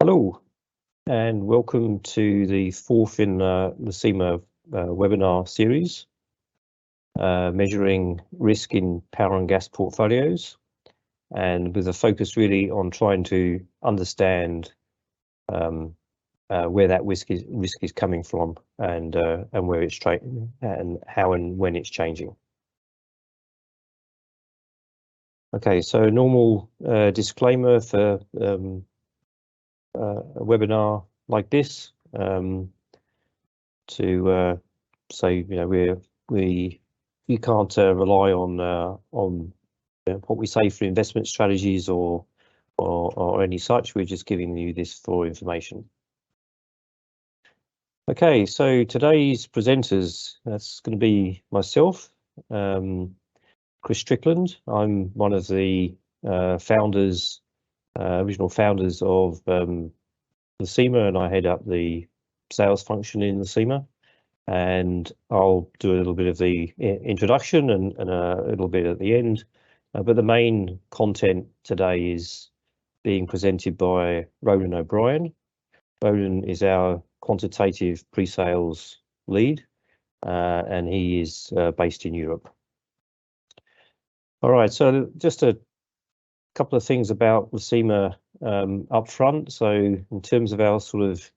Hello, and welcome to the fourth in Lacima webinar series, measuring risk in power and gas portfolios, and with a focus really on trying to understand where that risk is coming from and where it's trading and how and when it's changing. Okay, so normal disclaimer for a webinar like this, to say, you can't rely on what we say for investment strategies or any such. We're just giving you this for information. Okay, so today's presenters, that's going to be myself, Chris Strickland. I'm one of the founders, original founders of Lacima, and I head up the sales function in Lacima. And I'll do a little bit of the introduction and a little bit at the end. But the main content today is being presented by Roland O'Brien. Roland is our quantitative pre-sales lead, and he is based in Europe. All right, so just a couple of things about Lacima up front. So in terms of our sort of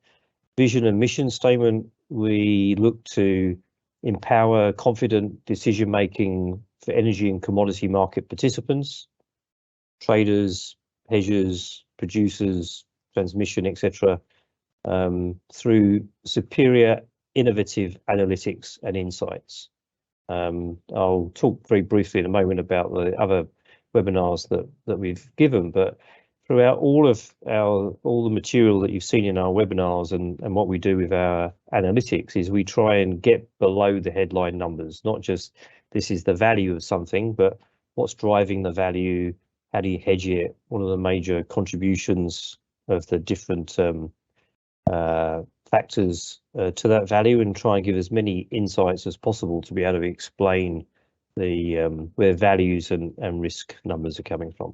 vision and mission statement, we look to empower confident decision-making for energy and commodity market participants, traders, hedgers, producers, transmission, etc., through superior innovative analytics and insights. I'll talk very briefly in a moment about the other webinars that we've given, but throughout all the material that you've seen in our webinars and what we do with our analytics is we try and get below the headline numbers, not just this is the value of something, but what's driving the value, how do you hedge it, what are the major contributions of the different factors to that value, and try and give as many insights as possible to be able to explain the where values and risk numbers are coming from.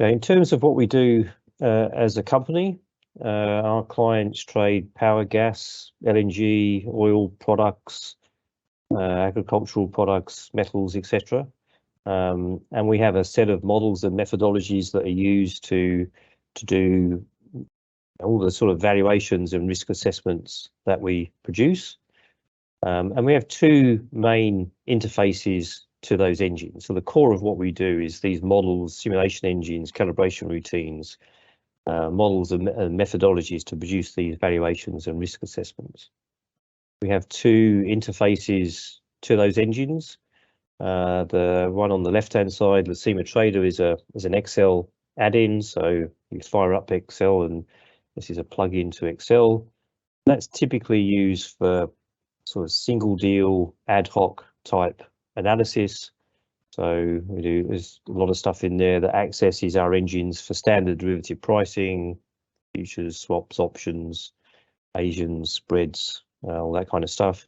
Okay, in terms of what we do as a company, our clients trade power, gas, LNG, oil products, agricultural products, metals, etc. And we have a set of models and methodologies that are used to do all the sort of valuations and risk assessments that we produce. And we have two main interfaces to those engines. So the core of what we do is these models, simulation engines, calibration routines, models and methodologies to produce these valuations and risk assessments. We have two interfaces to those engines. The one on the left-hand side, Lacima Trader, is an Excel add-in. So you fire up Excel, and this is a plug-in to Excel. That's typically used for sort of single deal ad hoc type analysis. So there's a lot of stuff in there that accesses our engines for standard derivative pricing, futures, swaps, options, Asians, spreads, all that kind of stuff.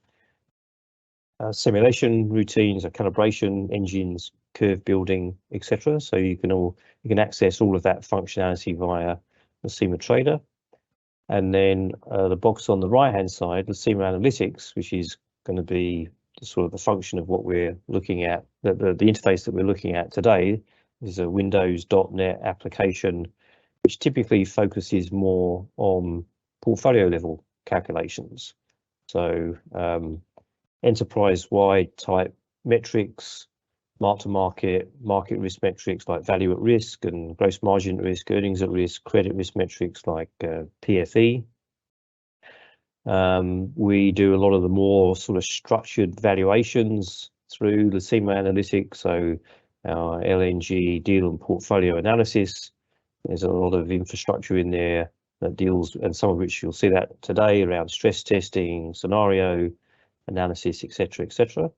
Simulation routines, calibration engines, curve building, etc. So you can access all of that functionality via Lacima Trader. And then the box on the right-hand side, Lacima Analytics, which is going to be sort of the function of what we're looking at. The interface that we're looking at today is a Windows.NET application, which typically focuses more on portfolio level calculations. So enterprise-wide type metrics, mark-to-market, market risk metrics like value at risk and gross margin at risk, earnings at risk, credit risk metrics like PFE. We do a lot of the more sort of structured valuations through Lacima Analytics, so our LNG deal and portfolio analysis. There's a lot of infrastructure in there that deals, and some of which you'll see that today, around stress testing, scenario analysis, etc., etc.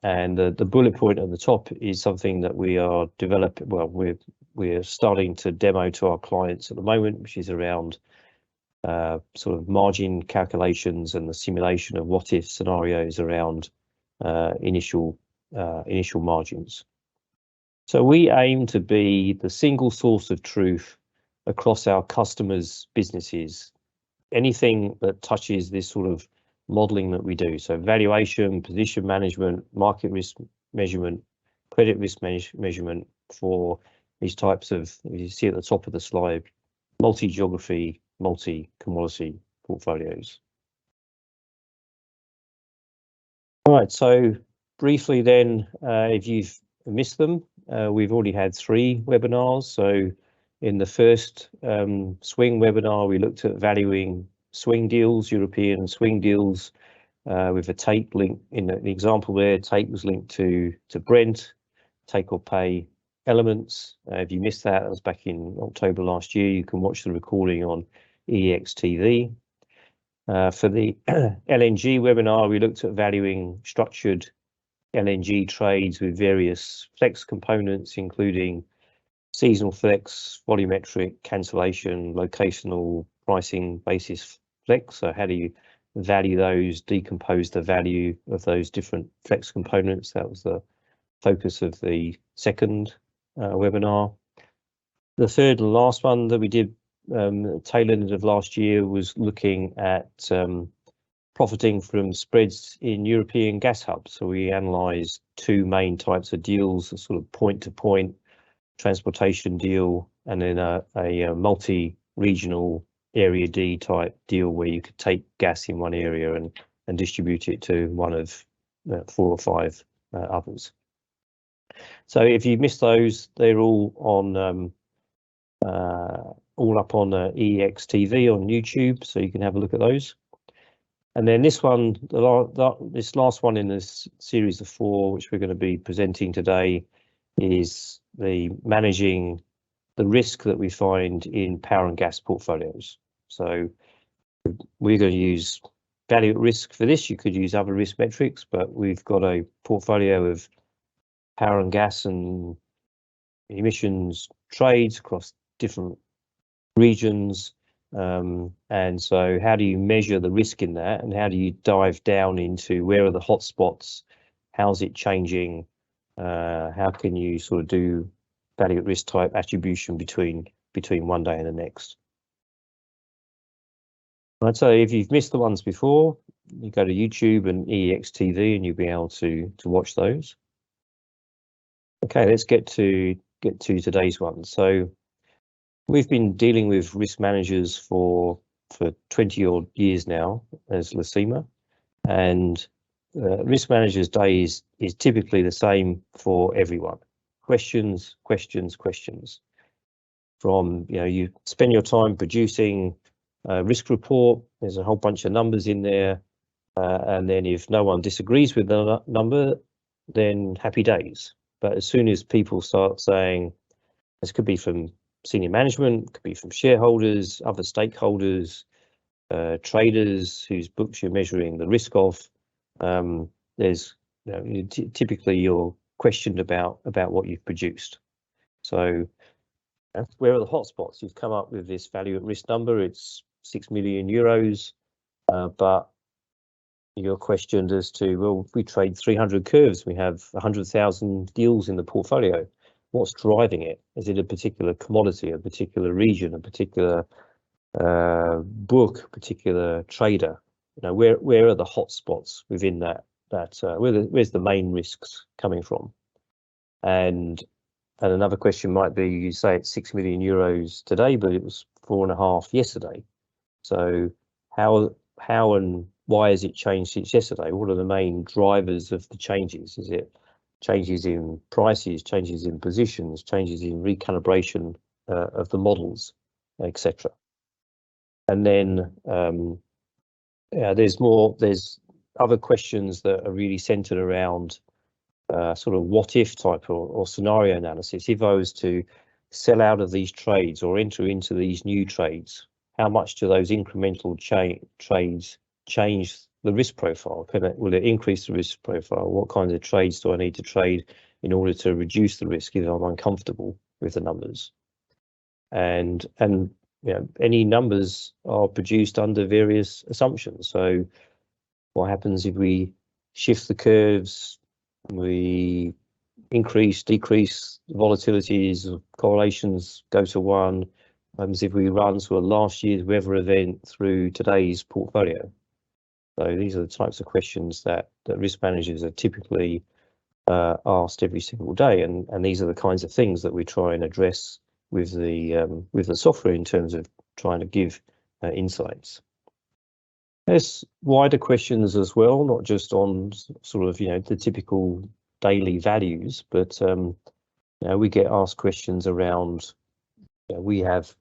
And the bullet point at the top is something that we are developing. Well, we're starting to demo to our clients at the moment, which is around sort of margin calculations and the simulation of what if scenarios around initial margins. So we aim to be the single source of truth across our customers' businesses. Anything that touches this sort of modeling that we do. So valuation, position management, market risk measurement, credit risk measurement for these types of, you see at the top of the slide, multi-geography, multi-commodity portfolios. All right, so briefly then, if you've missed them, we've already had 3 webinars. So in the first swing webinar, we looked at valuing swing deals, European swing deals, with a take link. In the example there, take was linked to Brent, take or pay elements. If you missed that, that was back in October last year. You can watch the recording on EXTV. For the LNG webinar, we looked at valuing structured LNG trades with various flex components, including seasonal flex, volumetric, cancellation, locational, pricing basis flex. So how do you value those, decompose the value of those different flex components? That was the focus of the second webinar. The third and last one that we did tail end of last year was looking at profiting from spreads in European gas hubs. So we analysed 2 main types of deals, a sort of point-to-point transportation deal, and then a multi-regional area D type deal where you could take gas in one area and distribute it to one of 4 or 5 others. So if you missed those, they're all on all up on EXTV on YouTube, so you can have a look at those. And then this one, this last one in this series of 4, which we're going to be presenting today, is the managing the risk that we find in power and gas portfolios. So we're going to use value at risk for this. You could use other risk metrics, but we've got a portfolio of power and gas and emissions trades across different regions. And so how do you measure the risk in that, and how do you dive down into where are the hotspots, how's it changing, how can you sort of do value at risk type attribution between one day and the next. Right, so if you've missed the ones before, you go to YouTube and EXTV and you'll be able to watch those. Okay, let's get to today's one. So we've been dealing with risk managers for 20 odd years now as Lacima, and risk managers day is typically the same for everyone. Questions, questions, questions. From, you know, you spend your time producing a risk report, there's a whole bunch of numbers in there, and then if no one disagrees with the number, then happy days. But as soon as people start saying, this could be from senior management, could be from shareholders, other stakeholders, traders whose books you're measuring the risk of, there's, you know, typically you're questioned about what you've produced. So where are the hotspots? You've come up with this value at risk number, it's 6 million euros, but you're questioned as to, well, if we trade 300 curves, we have 100,000 deals in the portfolio. What's driving it? Is it a particular commodity, a particular region, a particular book, a particular trader? You know, where are the hotspots within that? Where's the main risks coming from? And another question might be, you say it's 6 million euros today, but it was 4.5 yesterday. So how and why has it changed since yesterday? What are the main drivers of the changes? Is it changes in prices, changes in positions, changes in recalibration of the models, etc.? And then there's other questions that are really centered around sort of what if type or scenario analysis. If I was to sell out of these trades or enter into these new trades, how much do those incremental trades change the risk profile? Will it increase the risk profile? What kinds of trades do I need to trade in order to reduce the risk if I'm uncomfortable with the numbers? And you know, any numbers are produced under various assumptions. So what happens if we shift the curves, we increase, decrease volatilities, correlations go to 1, as if we run sort of last year's weather event through today's portfolio. So these are the types of questions that risk managers are typically asked every single day, and these are the kinds of things that we try and address with the software in terms of trying to give insights. There's wider questions as well, not just on sort of the typical daily values, but we get asked questions around. We have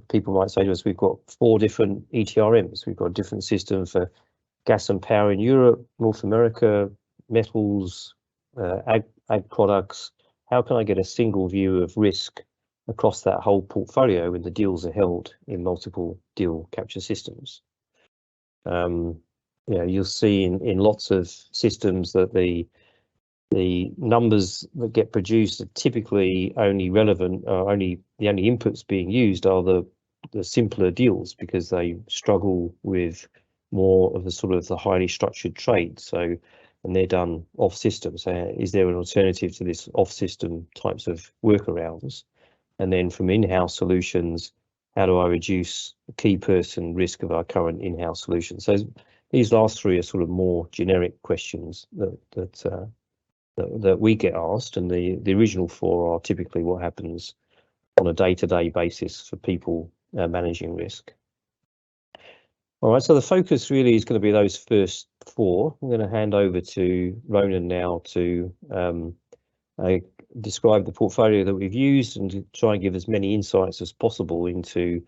people might say to us, we've got 4 different ETRMs. We've got a different system for gas and power in Europe, North America, metals, ag products. How can I get a single view of risk across that whole portfolio when the deals are held in multiple deal capture systems? You'll see in lots of systems that the numbers that get produced are typically only relevant, the only inputs being used are the simpler deals, because they struggle with more of the sort of the highly structured trade. So, and they're done off system. So is there an alternative to this off system types of workarounds? And then from in-house solutions, how do I reduce the key person risk of our current in-house solution? So these last 3 are sort of more generic questions that we get asked, and the original 4 are typically what happens on a day-to-day basis for people managing risk. All right, so the focus really is going to be those first 4. I'm going to hand over to Ronan now to describe the portfolio that we've used and to try and give as many insights as possible into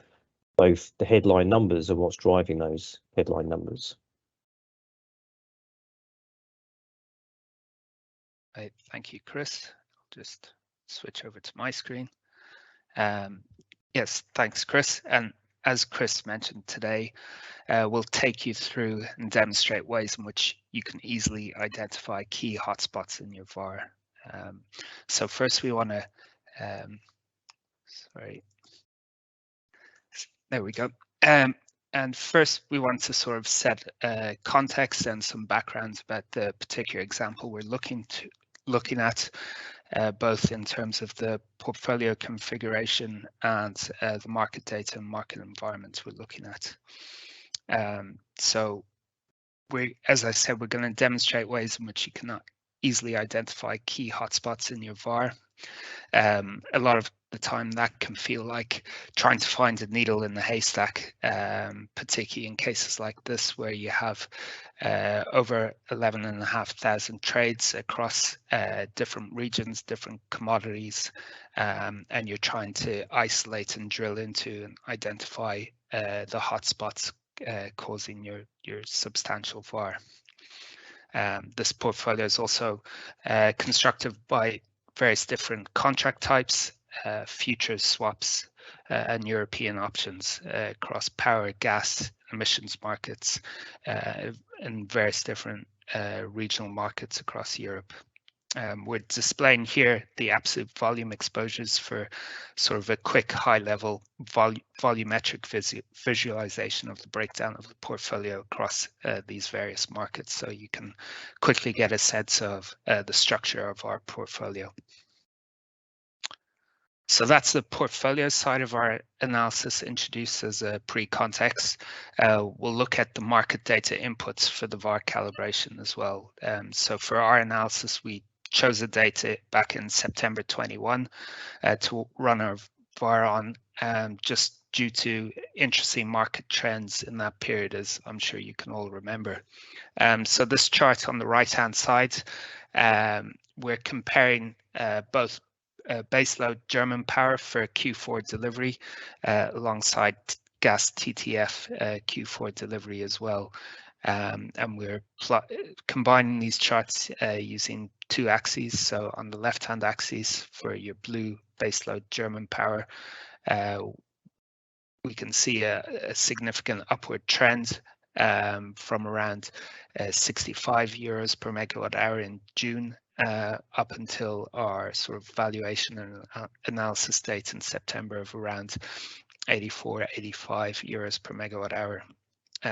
both the headline numbers and what's driving those headline numbers. Right, thank you, Chris. I'll just switch over to my screen. Yes, thanks, Chris. And as Chris mentioned today, we'll take you through and demonstrate ways in which you can easily identify key hotspots in your VAR. So first we want to, sorry, there we go. And first we want to sort of set context and some background about the particular example we're looking at, both in terms of the portfolio configuration and the market data and market environment we're looking at. So as I said, we're going to demonstrate ways in which you can easily identify key hotspots in your VAR. A lot of the time that can feel like trying to find a needle in the haystack, particularly in cases like this where you have over 11,500 trades across different regions, different commodities, and you're trying to isolate and drill into and identify the hotspots causing your substantial VAR. This portfolio is also constructed by various different contract types, futures, swaps, and European options across power, gas, emissions markets, and various different regional markets across Europe. We're displaying here the absolute volume exposures for sort of a quick high-level volumetric visualization of the breakdown of the portfolio across these various markets, so you can quickly get a sense of the structure of our portfolio. So that's the portfolio side of our analysis introduced as a pre-context. We'll look at the market data inputs for the VAR calibration as well. So for our analysis, we chose the data back in September 21 to run our VAR on, just due to interesting market trends in that period, as I'm sure you can all remember. So this chart on the right-hand side, we're comparing both baseload German power for Q4 delivery alongside gas TTF Q4 delivery as well. And we're combining these charts using 2 axes. So on the left-hand axis for your blue baseload German power, we can see a significant upward trend from around 65 euros per megawatt hour in June up until our sort of valuation and analysis date in September of around 84, 85 euros per megawatt hour.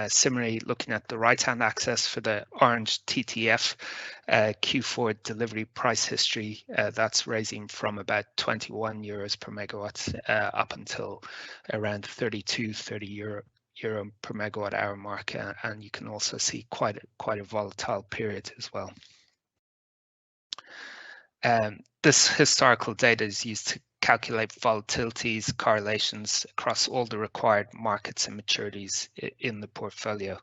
Similarly, looking at the right-hand axis for the orange TTF Q4 delivery price history, that's raising from about 21 euros per megawatt up until around 30 euro per megawatt hour mark, and you can also see quite a volatile period as well. This historical data is used to calculate volatilities, correlations across all the required markets and maturities in the portfolio.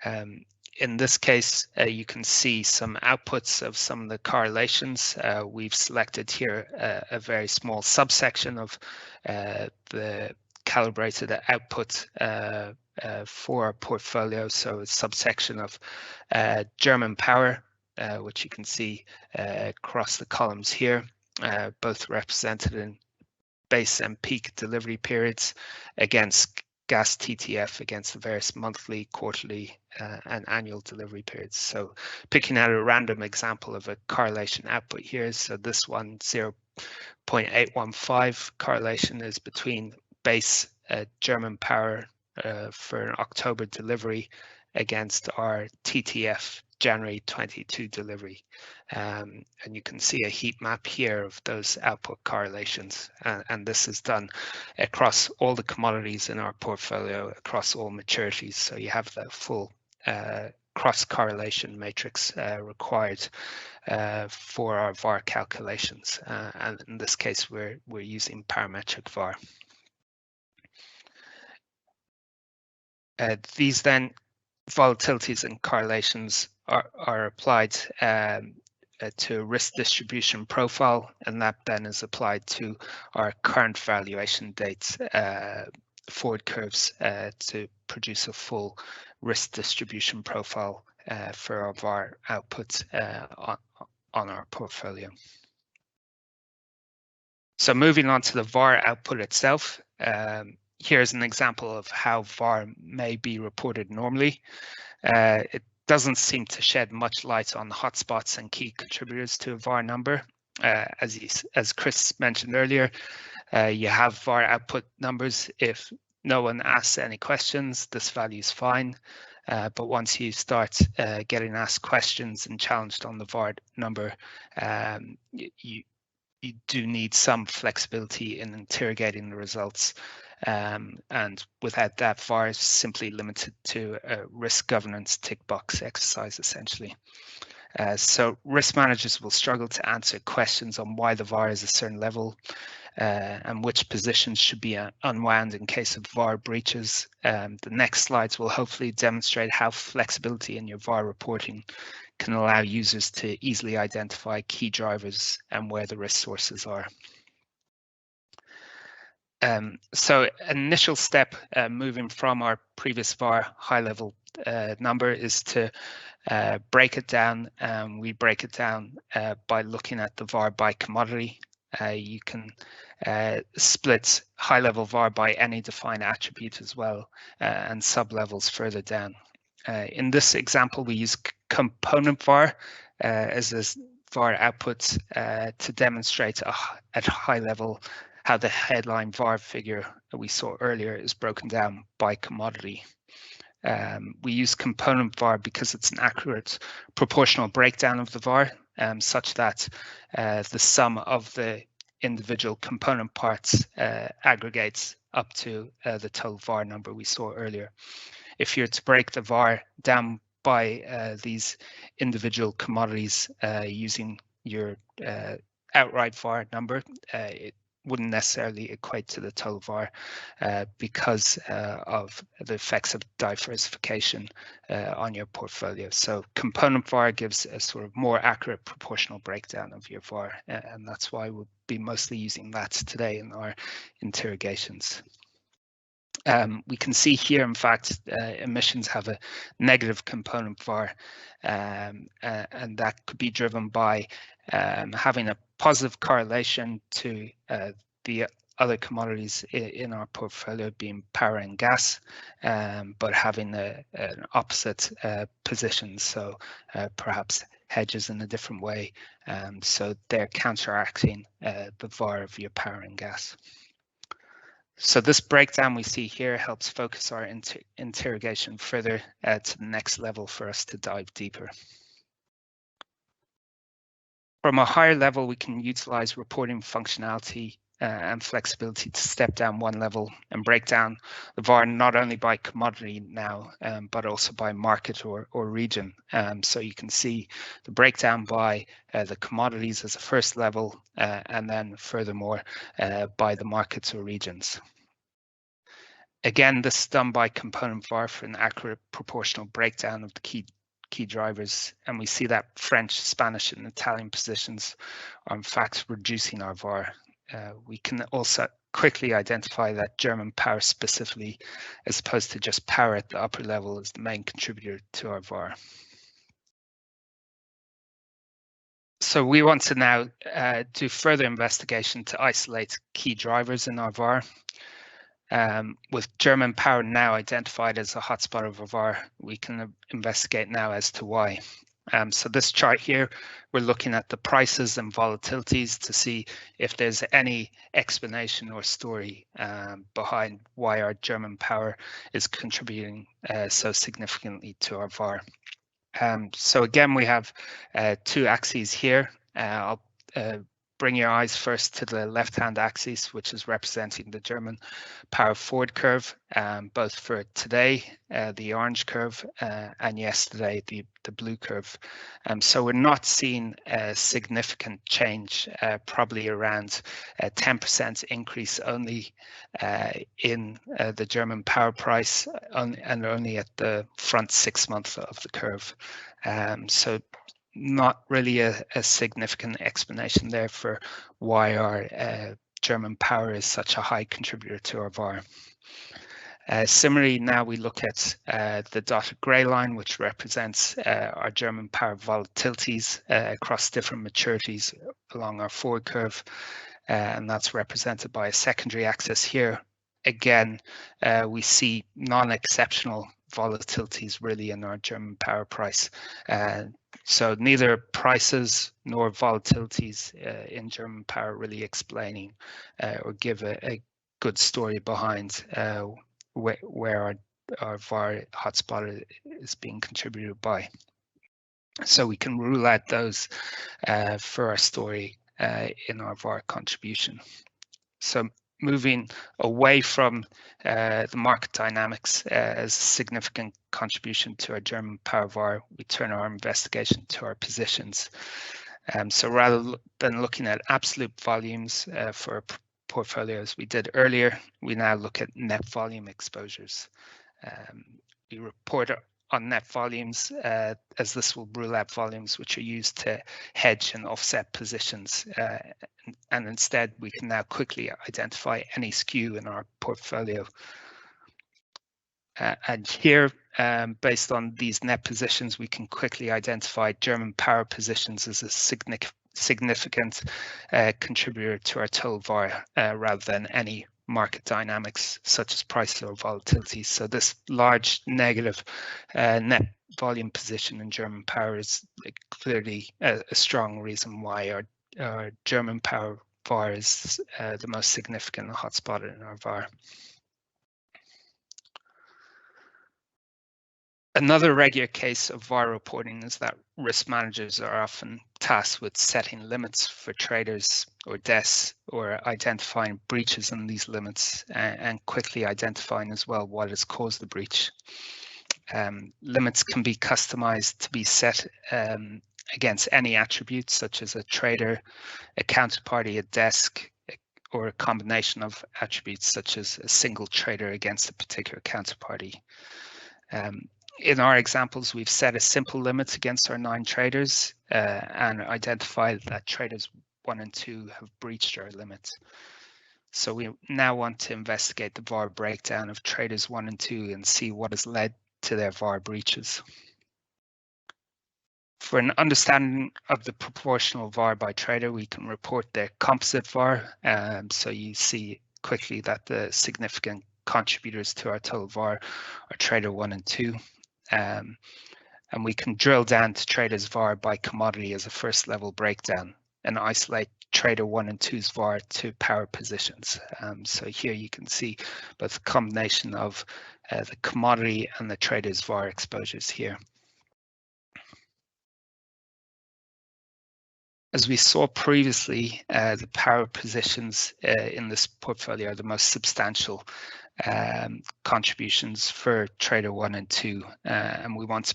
In this case, you can see some outputs of some of the correlations. We've selected here a very small subsection of the calibrated output for our portfolio. So a subsection of German power, which you can see across the columns here, both represented in base and peak delivery periods against gas TTF against the various monthly, quarterly, and annual delivery periods. So picking out a random example of a correlation output here. So this one, 0.815 correlation is between base German power for an October delivery against our TTF January 22 delivery. And you can see a heat map here of those output correlations. And this is done across all the commodities in our portfolio, across all maturities. So you have the full cross correlation matrix required for our VAR calculations. And in this case, we're using parametric VAR. These then volatilities and correlations are applied to a risk distribution profile, and that then is applied to our current valuation dates forward curves to produce a full risk distribution profile for our VAR outputs on our portfolio. So moving on to the VAR output itself, here's an example of how VAR may be reported normally. It doesn't seem to shed much light on hotspots and key contributors to a VAR number. As Chris mentioned earlier, you have VAR output numbers. If no one asks any questions, this value is fine. But once you start getting asked questions and challenged on the VAR number, you do need some flexibility in interrogating the results. And without that, VAR is simply limited to a risk governance tick box exercise, essentially. So risk managers will struggle to answer questions on why the VAR is a certain level and which positions should be unwound in case of VAR breaches. The next slides will hopefully demonstrate how flexibility in your VAR reporting can allow users to easily identify key drivers and where the risk sources are. So initial step moving from our previous VAR high level number is to break it down. We break it down by looking at the VAR by commodity. You can split high level VAR by any defined attribute as well, and sub levels further down. In this example, we use component VAR as a VAR output to demonstrate at high level how the headline VAR figure that we saw earlier is broken down by commodity. We use component VAR because it's an accurate proportional breakdown of the VAR, such that the sum of the individual component parts aggregates up to the total VAR number we saw earlier. If you're to break the VAR down by these individual commodities using your outright VAR number, it wouldn't necessarily equate to the total VAR because of the effects of diversification on your portfolio. So component VAR gives a sort of more accurate proportional breakdown of your VAR, and that's why we'll be mostly using that today in our interrogations. We can see here, in fact, emissions have a negative component VAR, and that could be driven by having a positive correlation to the other commodities in our portfolio being power and gas, but having an opposite position, so perhaps hedges in a different way, so they're counteracting the VAR of your power and gas. So this breakdown we see here helps focus our interrogation further to the next level for us to dive deeper. From a higher level, we can utilize reporting functionality and flexibility to step down one level and break down the VAR not only by commodity now, but also by market or region. So you can see the breakdown by the commodities as a first level, and then furthermore by the markets or regions. Again, this is done by component VAR for an accurate proportional breakdown of the key drivers, and we see that French, Spanish, and Italian positions are in fact reducing our VAR. We can also quickly identify that German power specifically, as opposed to just power at the upper level, is the main contributor to our VAR. So we want to now do further investigation to isolate key drivers in our VAR. With German power now identified as a hotspot of a VAR, we can investigate now as to why. So this chart here, we're looking at the prices and volatilities to see if there's any explanation or story behind why our German power is contributing so significantly to our VAR. So again, we have two axes here. I'll bring your eyes first to the left-hand axis, which is representing the German power forward curve, both for today, the orange curve, and yesterday, the blue curve. So we're not seeing a significant change, probably around a 10% increase only in the German power price, and only at the front 6 months of the curve. So not really a significant explanation there for why our German power is such a high contributor to our VAR. Similarly, now we look at the dotted grey line, which represents our German power volatilities across different maturities along our forward curve, and that's represented by a secondary axis here. Again, we see non-exceptional volatilities really in our German power price. So neither prices nor volatilities in German power really explaining or give a good story behind where our VAR hotspot is being contributed by. So we can rule out those for our story in our VAR contribution. So moving away from the market dynamics as a significant contribution to our German power VAR, we turn our investigation to our positions. So rather than looking at absolute volumes for our portfolio as we did earlier, we now look at net volume exposures. We report on net volumes as this will rule out volumes which are used to hedge and offset positions, and instead we can now quickly identify any skew in our portfolio. And here, based on these net positions, we can quickly identify German power positions as a significant contributor to our total VAR rather than any market dynamics such as price or volatility. So this large negative net volume position in German power is clearly a strong reason why our German power VAR is the most significant hotspot in our VAR. Another regular case of VAR reporting is that risk managers are often tasked with setting limits for traders or desks, or identifying breaches in these limits and quickly identifying as well what has caused the breach. Limits can be customized to be set against any attributes such as a trader, a counterparty, a desk, or a combination of attributes such as a single trader against a particular counterparty. In our examples, we've set a simple limit against our 9 traders and identified that traders 1 and 2 have breached our limit. So we now want to investigate the VAR breakdown of traders 1 and 2 and see what has led to their VAR breaches. For an understanding of the proportional VAR by trader, we can report their composite VAR. So you see quickly that the significant contributors to our total VAR are trader 1 and 2. And we can drill down to traders VAR by commodity as a first level breakdown. and isolate trader 1 and 2's VAR to power positions. So here you can see both the combination of the commodity and the trader's VAR exposures here. As we saw previously, the power positions in this portfolio are the most substantial contributions for trader 1 and 2, and we want to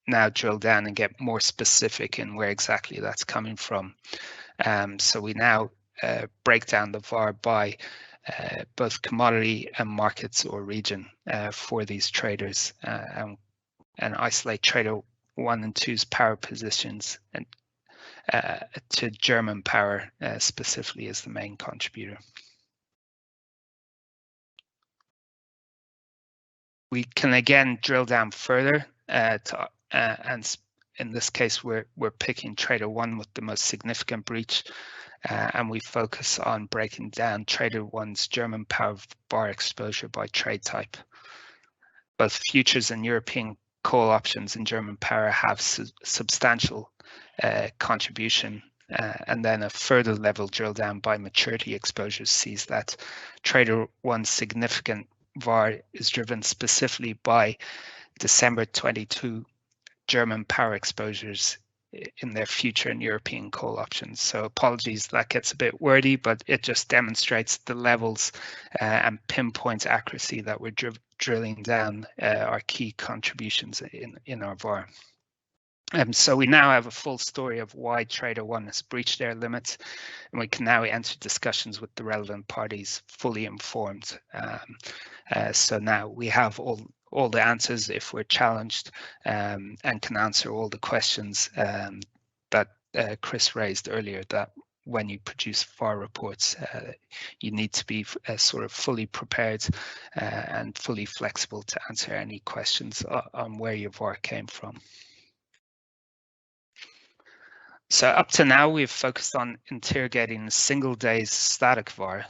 now drill down and get more specific in where exactly that's coming from. So we now break down the VAR by both commodity and markets or region for these traders, and isolate trader 1 and 2's power positions and to German power specifically as the main contributor. We can again drill down further and in this case we're picking trader 1 with the most significant breach, and we focus on breaking down trader 1's German power VAR exposure by trade type. Both futures and European call options in German power have substantial contribution, and then a further level drill down by maturity exposures sees that trader 1's significant VAR is driven specifically by December 22 German power exposures in their future and European call options. So apologies, that gets a bit wordy, but it just demonstrates the levels and pinpoint accuracy that we're drilling down our key contributions in our VAR. So we now have a full story of why trader 1 has breached their limits, and we can now enter discussions with the relevant parties fully informed. So now we have all the answers if we're challenged, and can answer all the questions that Chris raised earlier, that when you produce VAR reports, you need to be sort of fully prepared and fully flexible to answer any questions on where your VAR came from. So up to now, we've focused on interrogating a single day's static VAR,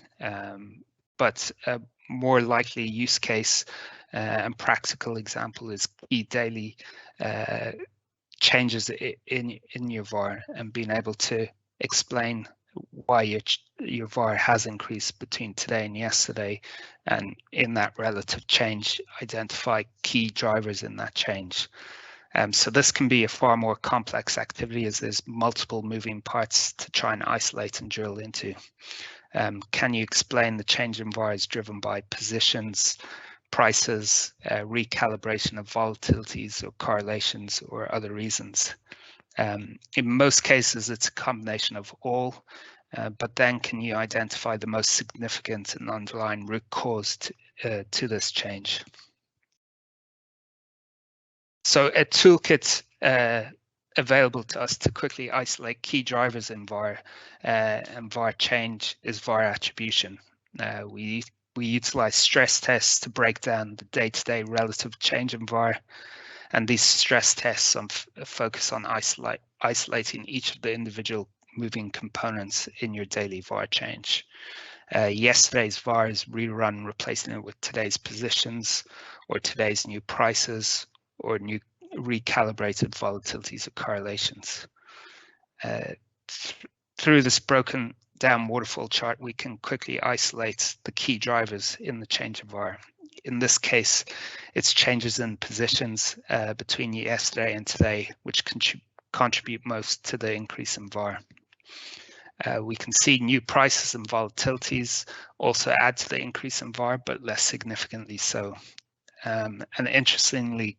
but a more likely use case and practical example is key daily changes in your VAR, and being able to explain why your VAR has increased between today and yesterday, and in that relative change, identify key drivers in that change. So this can be a far more complex activity, as there's multiple moving parts to try and isolate and drill into. Can you explain the change in VAR is driven by positions, prices, recalibration of volatilities or correlations, or other reasons? In most cases, it's a combination of all, but then can you identify the most significant and underlying root cause to this change? So a toolkit available to us to quickly isolate key drivers in VAR and VAR change is VAR attribution. We utilize stress tests to break down the day-to-day relative change in VAR, and these stress tests focus on isolating each of the individual moving components in your daily VAR change. Yesterday's VAR is rerun, replacing it with today's positions, or today's new prices, or new recalibrated volatilities or correlations. Through this broken down waterfall chart, we can quickly isolate the key drivers in the change of VAR. In this case, it's changes in positions between yesterday and today, which contribute most to the increase in VAR. We can see new prices and volatilities also add to the increase in VAR, but less significantly so. And interestingly,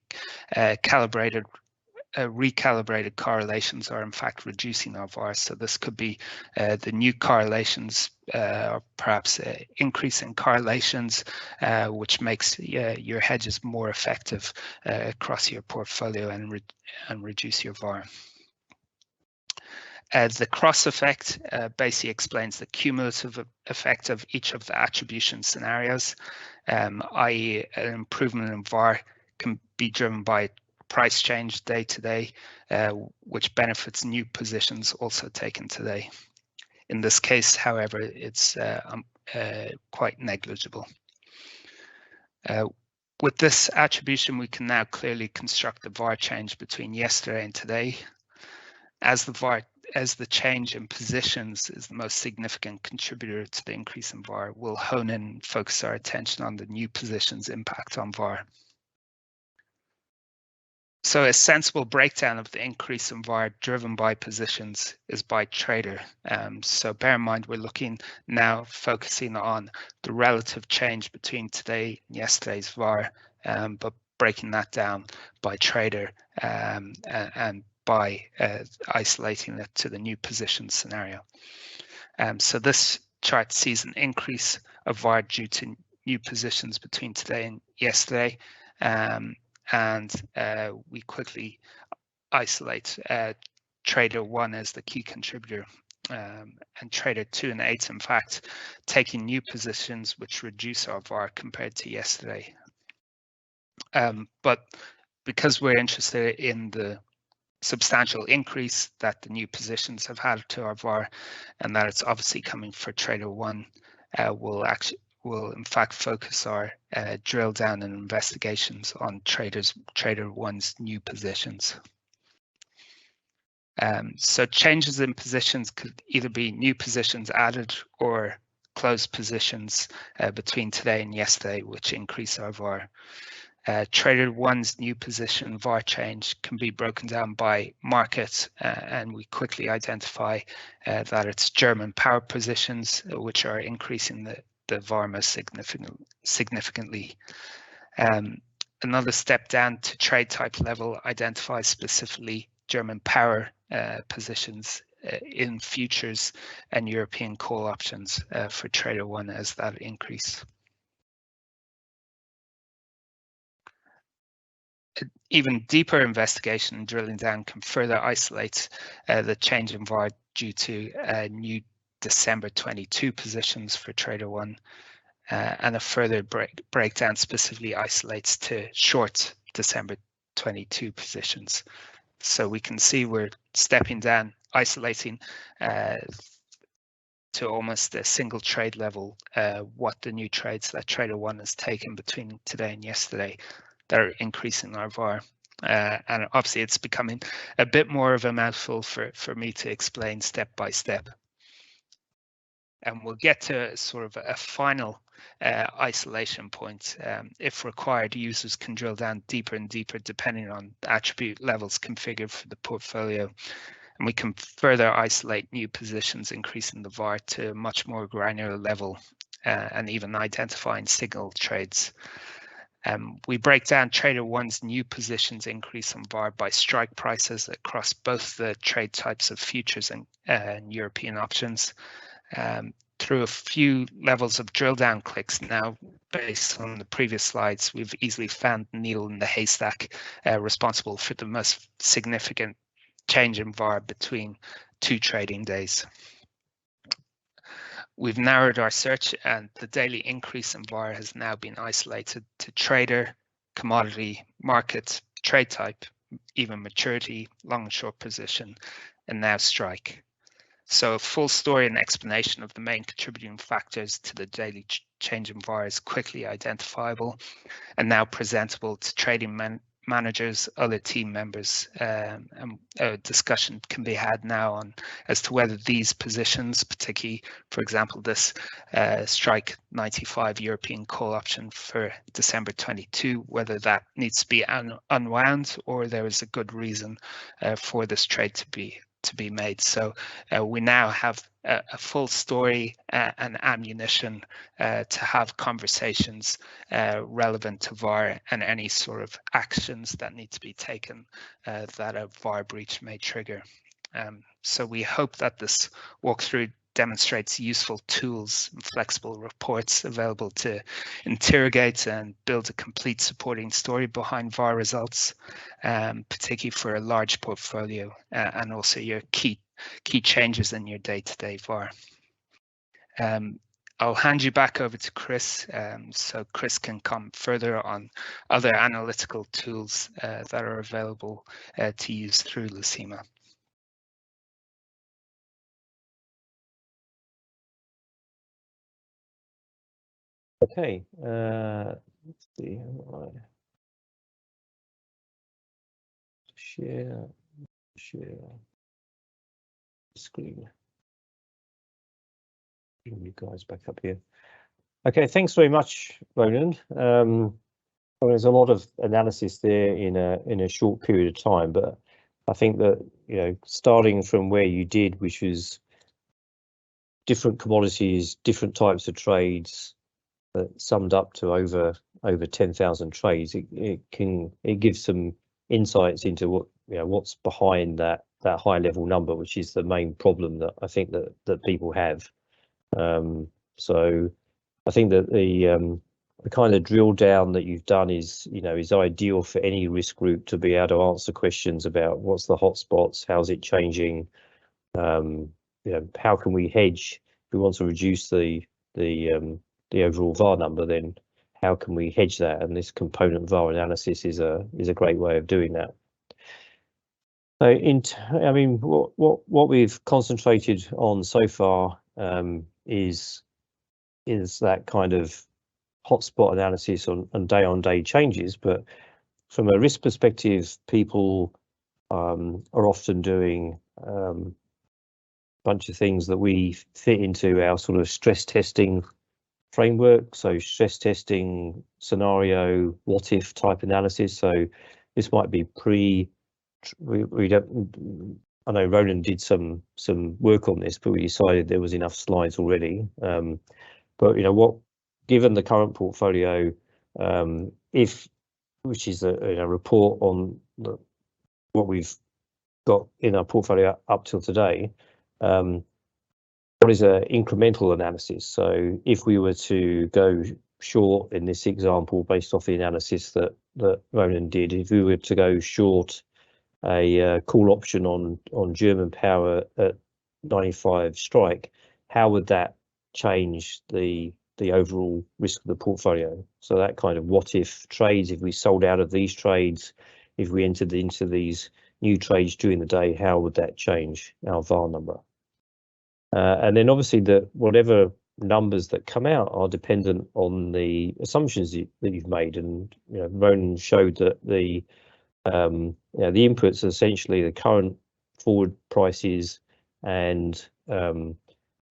recalibrated correlations are in fact reducing our VAR. So this could be the new correlations, or perhaps increase in correlations, which makes your hedges more effective across your portfolio and reduce your VAR. The cross effect basically explains the cumulative effect of each of the attribution scenarios, i.e. an improvement in VAR can be driven by price change day to day, which benefits new positions also taken today. In this case, however, it's quite negligible. With this attribution, we can now clearly construct the VAR change between yesterday and today. As the VAR as the change in positions is the most significant contributor to the increase in VAR, we'll hone in and focus our attention on the new positions impact on VAR. So a sensible breakdown of the increase in VAR driven by positions is by trader. So bear in mind, we're looking now focusing on the relative change between today and yesterday's VAR, but breaking that down by trader and by isolating it to the new position scenario. So this chart sees an increase of VAR due to new positions between today and yesterday. And we quickly isolate trader 1 as the key contributor, and trader 2 and 8, in fact, taking new positions which reduce our VAR compared to yesterday. But because we're interested in the substantial increase that the new positions have had to our VAR, and that it's obviously coming for trader 1, we'll in fact focus our drill down and investigations on trader 1's new positions. So changes in positions could either be new positions added or closed positions between today and yesterday, which increase our VAR. Trader 1's new position VAR change can be broken down by market, and we quickly identify that it's German power positions which are increasing the VAR most significantly. Another step down to trade type level identifies specifically German power positions in futures and European call options for trader 1 as that increase. Even deeper investigation and drilling down can further isolate the change in VAR due to new December 22 positions for trader 1, and a further breakdown specifically isolates to short December 22 positions. So we can see we're stepping down, isolating to almost a single trade level what the new trades that trader 1 has taken between today and yesterday that are increasing our VAR. And obviously it's becoming a bit more of a mouthful for me to explain step by step. And we'll get to sort of a final isolation point. If required, users can drill down deeper and deeper depending on the attribute levels configured for the portfolio. And we can further isolate new positions, increasing the VAR to a much more granular level, and even identifying signal trades. We break down trader 1's new positions increase in VAR by strike prices across both the trade types of futures and European options. Through a few levels of drill down clicks now, based on the previous slides, we've easily found the needle in the haystack responsible for the most significant change in VAR between 2 trading days. We've narrowed our search, and the daily increase in VAR has now been isolated to trader, commodity, market, trade type, even maturity, long and short position, and now strike. So a full story and explanation of the main contributing factors to the daily change in VAR is quickly identifiable and now presentable to trading managers, other team members, and a discussion can be had now on as to whether these positions, particularly, for example, this strike 95 European call option for December 22, whether that needs to be unwound or there is a good reason for this trade to be made. So we now have a full story and ammunition to have conversations relevant to VAR and any sort of actions that need to be taken that a VAR breach may trigger. So we hope that this walkthrough demonstrates useful tools and flexible reports available to interrogate and build a complete supporting story behind VAR results, particularly for a large portfolio, and also your key changes in your day-to-day VAR. I'll hand you back over to Chris, so Chris can come further on other analytical tools that are available to use through Lacima. Okay, let's see. Share. screen. Bring you guys back up here. Okay, thanks very much, Ronan. Well, there's a lot of analysis there in a short period of time, but I think that, you know, starting from where you did, which was different commodities, different types of trades, that summed up to over 10,000 trades, it gives some insights into what, you know, what's behind that high level number, which is the main problem that I think that people have. So I think that the kind of drill down that you've done is, you know, is ideal for any risk group to be able to answer questions about what's the hotspots, how's it changing, you know, how can we hedge if we want to reduce the overall VAR number, then how can we hedge that? And this component VAR analysis is a great way of doing that. So I mean, what we've concentrated on so far is that kind of hotspot analysis on day-on-day changes, but from a risk perspective, people are often doing a bunch of things that we fit into our sort of stress testing framework. So stress testing, scenario, what if type analysis. So this might be we don't, I know Ronan did some work on this, but we decided there was enough slides already. But you know, given the current portfolio, which is a report on what we've got in our portfolio up till today, what is an incremental analysis? So if we were to go short in this example, based off the analysis that Ronan did, if we were to go short a call option on German power at 95 strike, how would that change the overall risk of the portfolio? So that kind of what if trades, if we sold out of these trades, if we entered into these new trades during the day, how would that change our VAR number? And then obviously whatever numbers that come out are dependent on the assumptions that you've made. And you know, Ronan showed that the inputs are essentially the current forward prices and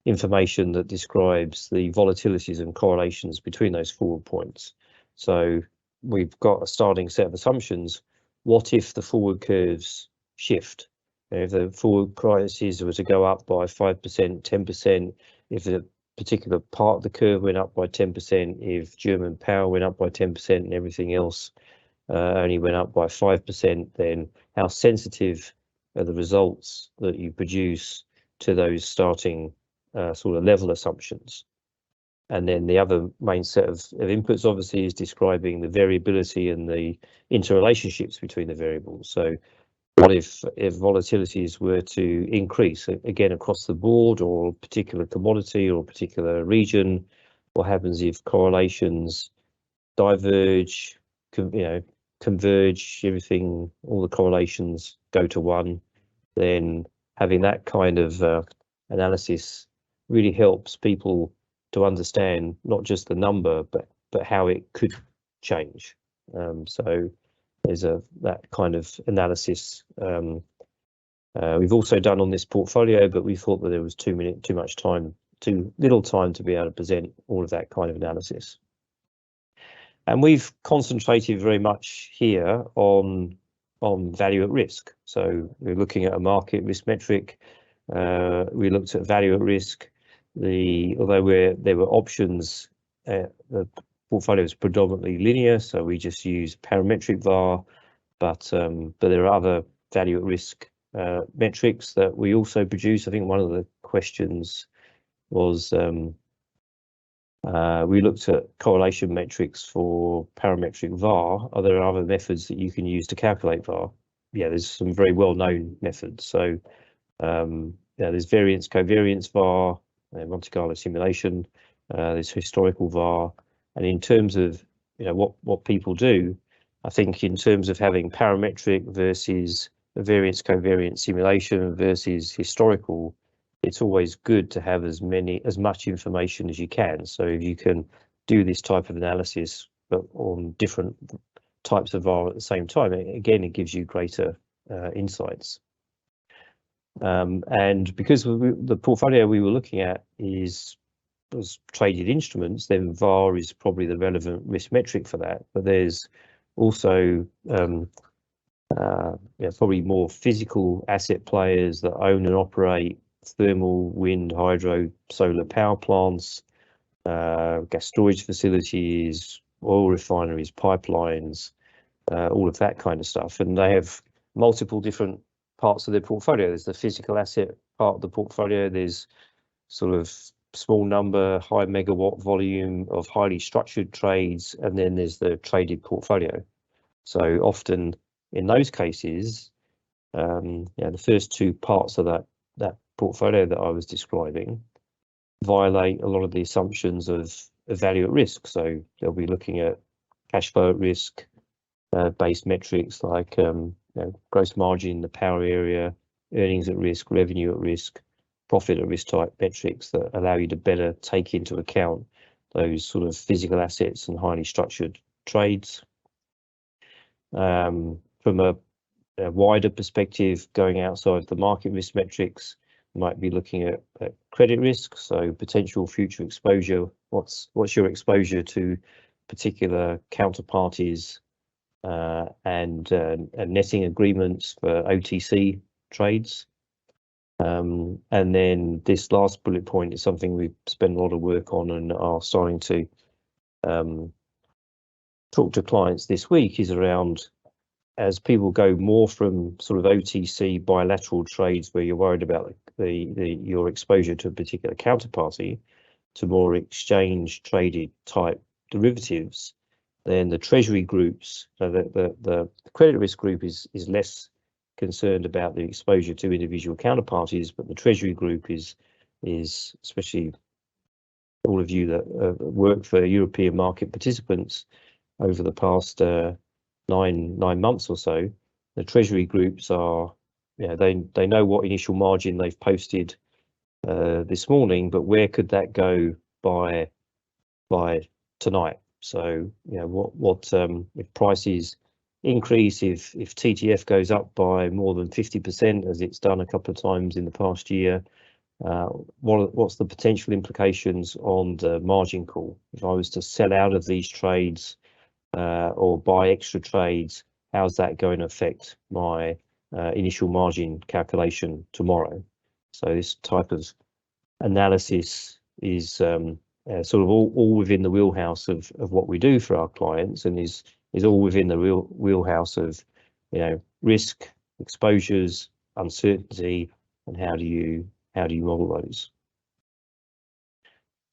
information that describes the volatilities and correlations between those forward points. So we've got a starting set of assumptions. What if the forward curves shift? If the forward prices were to go up by 5%, 10%, if a particular part of the curve went up by 10%, if German power went up by 10% and everything else only went up by 5%, then how sensitive are the results that you produce to those starting sort of level assumptions? And then the other main set of inputs obviously is describing the variability and the interrelationships between the variables. So what if volatilities were to increase again across the board, or a particular commodity or a particular region? What happens if correlations diverge, converge, everything, all the correlations go to one? Then having that kind of analysis really helps people to understand not just the number, but how it could change. So there's that kind of analysis we've also done on this portfolio, but we thought that there was too little time to be able to present all of that kind of analysis. And we've concentrated very much here on value at risk. So we're looking at a market risk metric. We looked at value at risk. Although there were options, the portfolio is predominantly linear, so we just use parametric VAR, but there are other value at risk metrics that we also produce. I think one of the questions was we looked at correlation metrics for parametric VAR. Are there other methods that you can use to calculate VAR? Yeah, there's some very well-known methods. So there's variance covariance VAR, Monte Carlo simulation, there's historical VAR. And in terms of what people do, I think in terms of having parametric versus a variance covariance simulation versus historical, it's always good to have as much information as you can. So if you can do this type of analysis, but on different types of VAR at the same time, again, it gives you greater insights. And because the portfolio we were looking at was traded instruments, then VAR is probably the relevant risk metric for that. But there's also probably more physical asset players that own and operate thermal, wind, hydro, solar power plants, gas storage facilities, oil refineries, pipelines, all of that kind of stuff. And they have multiple different parts of their portfolio. There's the physical asset part of the portfolio. There's sort of small number, high megawatt volume of highly structured trades, and then there's the traded portfolio. So often in those cases, the first two parts of that portfolio that I was describing violate a lot of the assumptions of value at risk. So they'll be looking at cash flow at risk based metrics like gross margin, the power area, earnings at risk, revenue at risk, profit at risk type metrics that allow you to better take into account those sort of physical assets and highly structured trades. From a wider perspective, going outside the market risk metrics, you might be looking at credit risk, so potential future exposure. What's your exposure to particular counterparties and netting agreements for OTC trades? And then this last bullet point is something we've spent a lot of work on and are starting to talk to clients this week, is around, as people go more from sort of OTC bilateral trades where you're worried about your exposure to a particular counterparty, to more exchange traded type derivatives, then the treasury groups, so the credit risk group is less concerned about the exposure to individual counterparties, but the treasury group is especially all of you that work for European market participants over the past 9 months or so. The treasury groups are, they know what initial margin they've posted this morning, but where could that go by tonight? So what if prices increase, if TTF goes up by more than 50%, as it's done a couple of times in the past year, what's the potential implications on the margin call? If I was to sell out of these trades or buy extra trades, how's that going to affect my initial margin calculation tomorrow? So this type of analysis is sort of all within the wheelhouse of what we do for our clients, and is all within the wheelhouse of risk, exposures, uncertainty, and how do you model those?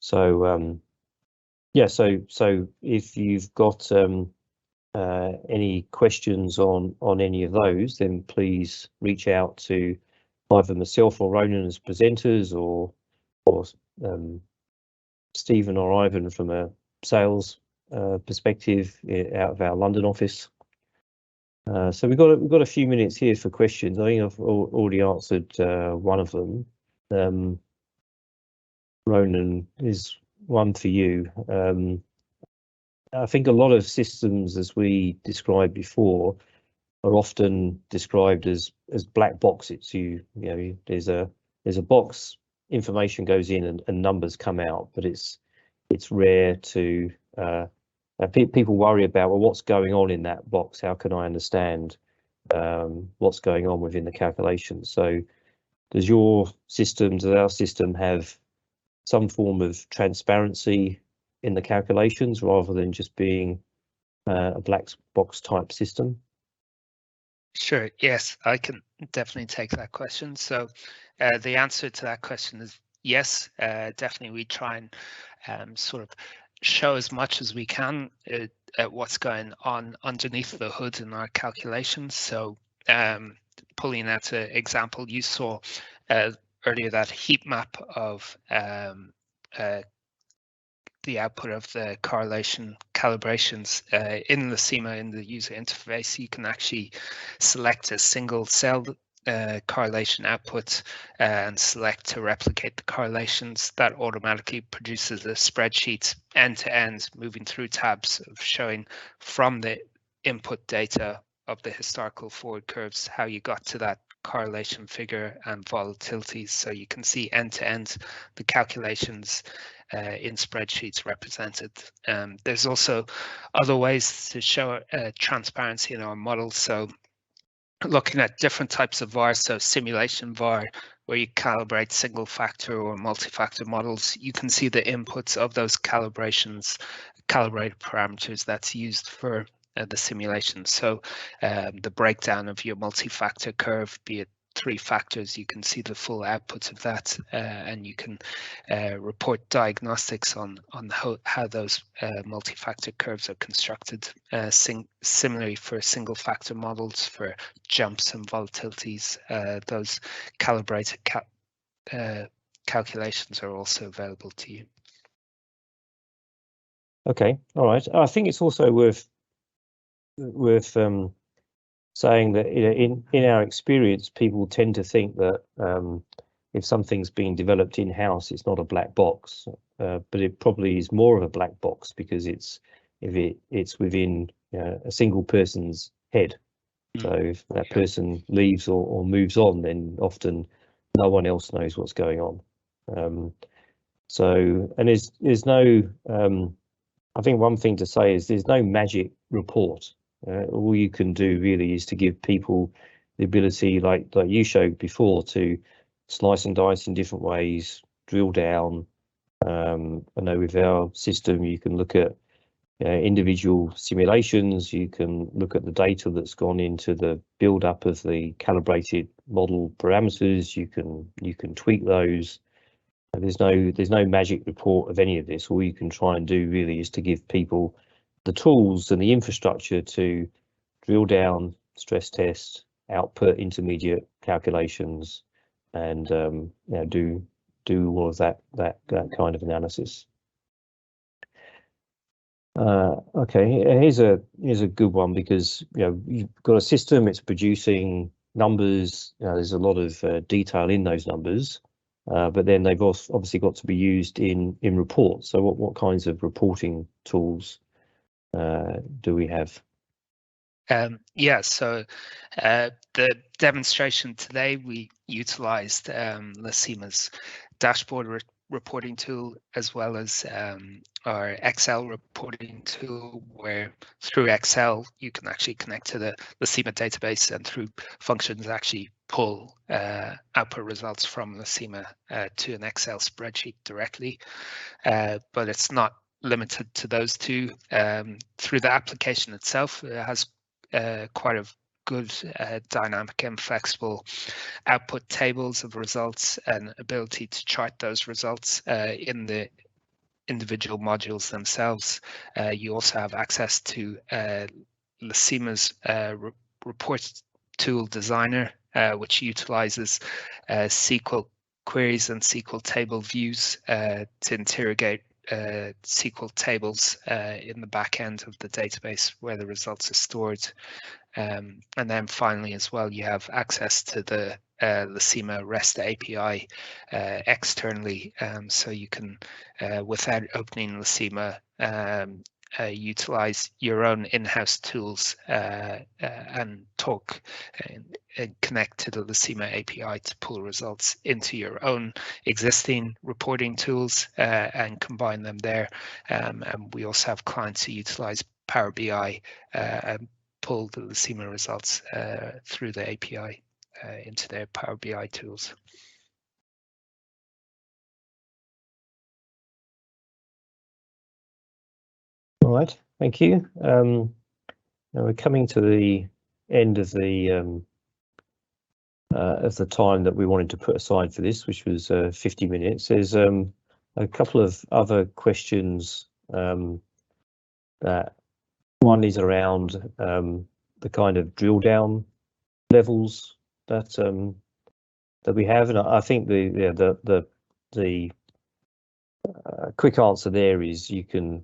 So so if you've got any questions on any of those, then please reach out to either myself or Ronan as presenters, or Stephen or Ivan from a sales perspective out of our London office. So we've got a few minutes here for questions. I think I've already answered one of them. Ronan, is one for you. I think a lot of systems, as we described before, are often described as black boxes. There's a box, information goes in and numbers come out, but it's rare to people worry about, well, what's going on in that box? How can I understand what's going on within the calculation? So does our system have some form of transparency in the calculations rather than just being a black box type system? Sure. Yes, I can definitely take that question. So the answer to that question is yes. Definitely, we try and sort of show as much as we can at what's going on underneath the hood in our calculations. So pulling out an example, you saw earlier that heat map of the output of the correlation calibrations in Lacima. In the user interface, you can actually select a single cell correlation output and select to replicate the correlations. That automatically produces a spreadsheet end to end, moving through tabs of showing from the input data of the historical forward curves how you got to that correlation figure and volatility. So you can see end to end the calculations in spreadsheets represented. There's also other ways to show transparency in our model. So looking at different types of VAR, so simulation VAR, where you calibrate single factor or multi-factor models, you can see the inputs of those calibrated parameters that's used for the simulation. So the breakdown of your multi-factor curve, be it 3 factors, you can see the full outputs of that, and you can report diagnostics on how those multi-factor curves are constructed. Similarly for single factor models, for jumps and volatilities, those calibrated calculations are also available to you. Okay, all right. I think it's also worth saying that in our experience, people tend to think that if something's being developed in-house, it's not a black box, but it probably is more of a black box because it's within a single person's head. So if that person leaves or moves on, then often no one else knows what's going on. So, and there's no, I think one thing to say is there's no magic report. All you can do really is to give people the ability, like you showed before, to slice and dice in different ways, drill down. I know with our system, you can look at individual simulations, you can look at the data that's gone into the build up of the calibrated model parameters, you can tweak those. There's no magic report of any of this. All you can try and do really is to give people the tools and the infrastructure to drill down, stress test, output intermediate calculations, and do all of that kind of analysis. Okay, here's a good one, because you've got a system, it's producing numbers. There's a lot of detail in those numbers, but then they've obviously got to be used in reports. So what kinds of reporting tools do we have? Yeah, so the demonstration today, we utilized Lacima's dashboard reporting tool, as well as our Excel reporting tool, where through Excel you can actually connect to the Lacima database, and through functions actually pull output results from Lacima to an Excel spreadsheet directly. But it's not limited to those two. Through the application itself, it has quite a good dynamic and flexible output tables of results, and ability to chart those results in the individual modules themselves. You also have access to Lacima's report tool designer, which utilizes SQL queries and SQL table views to interrogate SQL tables in the back end of the database where the results are stored. And then finally as well, you have access to the Lacima REST API externally, so you can, without opening Lacima, utilize your own in-house tools and talk and connect to the Lacima API to pull results into your own existing reporting tools and combine them there. And we also have clients who utilize Power BI and pull the Lacima results through the API into their Power BI tools. All right, thank you. Now we're coming to the end of the time that we wanted to put aside for this, which was 50 minutes. There's a couple of other questions. That one is around the kind of drill down levels that we have, and I think the quick answer there is you can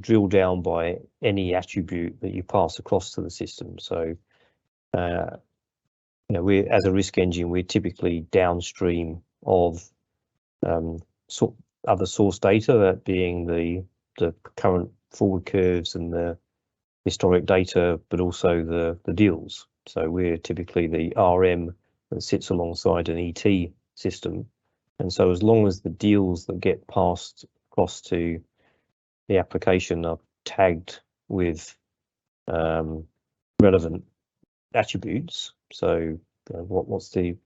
drill down by any attribute that you pass across to the system. So we, as a risk engine, we're typically downstream of other source data, that being the current forward curves and the historic data, but also the deals. So we're typically the RM that sits alongside an ET system. And so as long as the deals that get passed across to the application are tagged with relevant attributes, so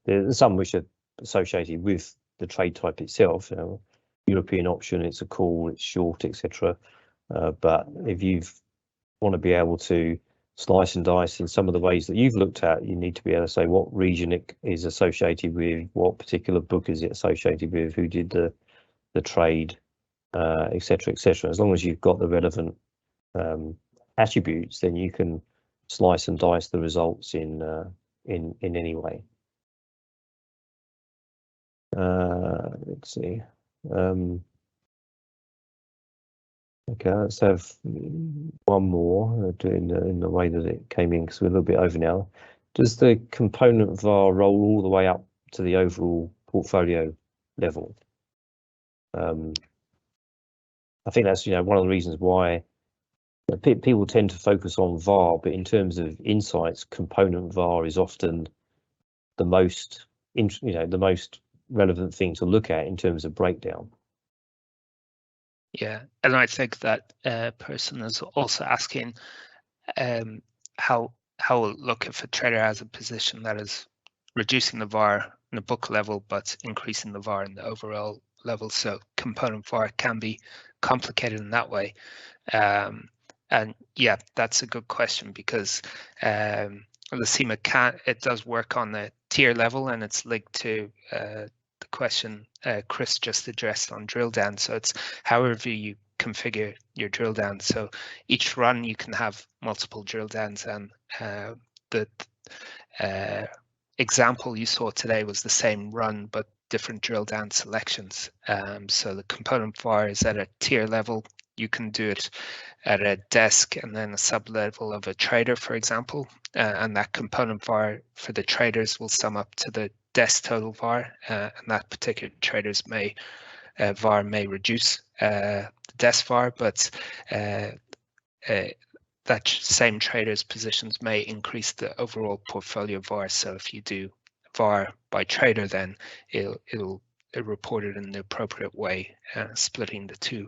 there's some which are associated with the trade type itself, European option, it's a call, it's short, etc. But if you want to be able to slice and dice in some of the ways that you've looked at, you need to be able to say what region it is associated with, what particular book is it associated with, who did the trade, etc., etc. As long as you've got the relevant attributes, then you can slice and dice the results in any way. Let's see. Okay, let's have one more in the way that it came in, because we're a little bit over now. Does the component VAR roll all the way up to the overall portfolio level? I think that's one of the reasons why people tend to focus on VAR, but in terms of insights, component VAR is often the most the most relevant thing to look at in terms of breakdown. Yeah, and I think that person is also asking how we'll look if a trader has a position that is reducing the VAR in the book level but increasing the VAR in the overall level. So component VAR can be complicated in that way. And yeah, that's a good question, because Lacima it does work on the tier level, and it's linked to the question Chris just addressed on drill down. So it's however you configure your drill down. So each run you can have multiple drill downs, and the example you saw today was the same run but different drill down selections. So the component VAR is at a tier level. You can do it at a desk and then a sub level of a trader, for example, and that component VAR for the traders will sum up to the desk total VAR, and that particular trader's VAR may reduce the desk VAR, but that same trader's positions may increase the overall portfolio VAR. So if you do VAR by trader, then it'll report it in the appropriate way, splitting the two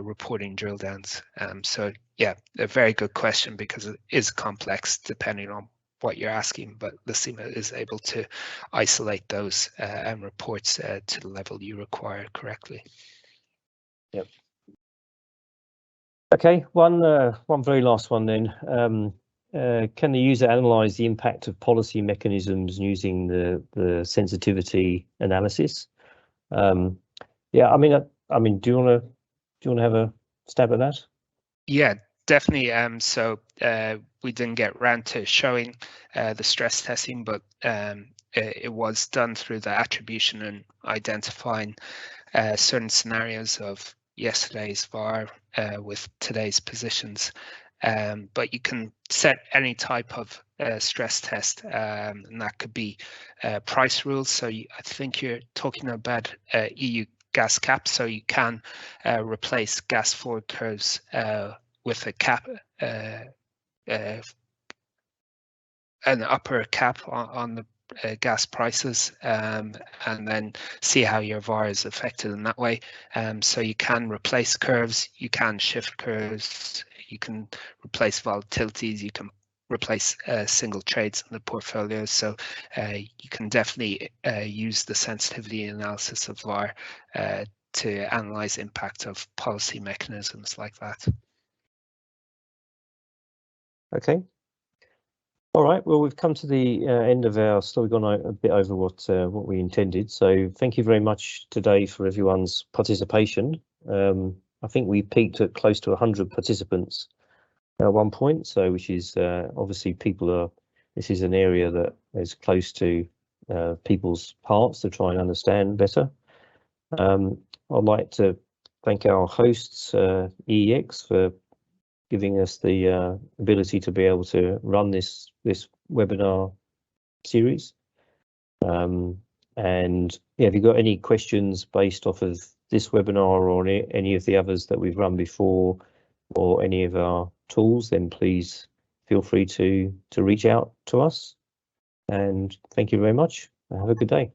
reporting drill downs. So yeah, a very good question, because it is complex depending on what you're asking, but Lacima is able to isolate those and reports to the level you require correctly. Yep. Okay, one very last one then. Can the user analyze the impact of policy mechanisms using the sensitivity analysis? Yeah, I mean, do you want to have a stab at that? Yeah, definitely. So we didn't get around to showing the stress testing, but it was done through the attribution and identifying certain scenarios of yesterday's VAR with today's positions. But you can set any type of stress test, and that could be price rules. So I think you're talking about EU gas cap, so you can replace gas forward curves with a cap, an upper cap on the gas prices, and then see how your VAR is affected in that way. So you can replace curves, you can shift curves, you can replace volatilities, you can replace single trades in the portfolio. So you can definitely use the sensitivity analysis of VAR to analyze impact of policy mechanisms like that. Okay. All right. Well, we've come to the end of our story. We've gone a bit over what we intended. So thank you very much today for everyone's participation. I think we peaked at close to 100 participants at one point. So which is obviously this is an area that is close to people's hearts to try and understand better. I'd like to thank our hosts, EEX, for giving us the ability to be able to run this webinar series. And yeah, if you've got any questions based off of this webinar or any of the others that we've run before, or any of our tools, then please feel free to reach out to us. And thank you very much. Have a good day.